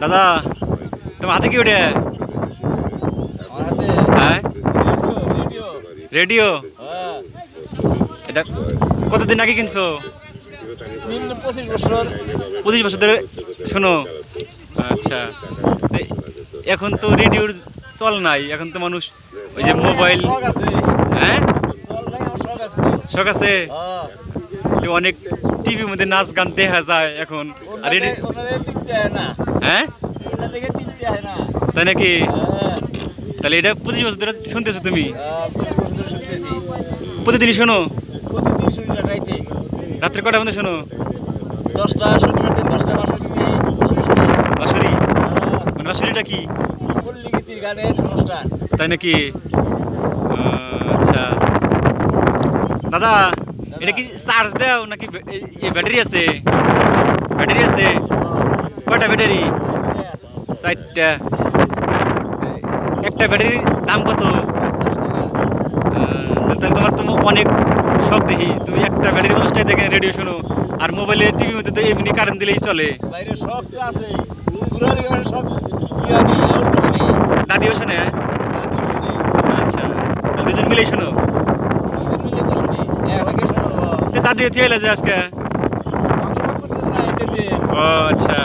দাদা তোমার হাতে কি ওটা? আমার হাতে হ্যাঁ রেডিও। রেডিও। হ্যাঁ, এটা কতদিন আগে কিনছো? নিম্ন 25 বছর। 25 বছর ধরে শোনো? আচ্ছা, তো এখন তো রেডিওর চল নাই, এখন তো মানুষ ওই যে মোবাইল। শখ আছে। হ্যাঁ চল নাই, আমার শখ আছে তো। শখ আছে। হ্যাঁ, তো অনেক টিভির মধ্যে নাচ গান দেখা যায় এখন। আর রেডিও ওনাদের তিনটে হয় না, হ্যাঁ ওনার থেকে তিনটে হয় না। তাই নাকি? হ্যাঁ, তাহলে এটা 25 বছর ধরে শুনতেছো তুমি? 25 বছর ধরে শুনতেছি। প্রতিদিনই শোনো? প্রতিদিন শুনি না, রাইতে রাত্রে কটার মধ্যে শোনো? 10টা, শনিবার দিন 10টা, বাসন্তী দিন শুনি। বাঁশুরি? মানে বাঁশুরিটা কি? পল্লী গীতির গানের অনুষ্ঠান। তাই নাকি? আচ্ছা দাদা, এটা কি চার্জ দাও নাকি ব্যাটারি আছে? ব্যাটারি আছে? কয়টা ব্যাটারি? 4টা। একটা ব্যাটারির দাম কত? 50 টাকা। তাহলে তোমার তো অনেক শখ দেখি, তুমি একটা ব্যাটারি 50টায় দেখে রেডিও শোনো, আর মোবাইলে টিভির মধ্যে তো এমনি কারেন্ট দিলেই চলে। বাইরে শখ তো আছে, ঘুরার মানে শখ ইয়া নেই, আউটডোর নেই। দাদিও শোনে? দাদিও শুনি। আচ্ছা, তাহলে দুজন মিলেই শোনো? দুজন মিলে তো শুনি, এক লাগে শোনো। দাদিও থিয়ে যে আজকে? অংশগ্রহণ করতেছে না এদের দিয়ে। ও আচ্ছা।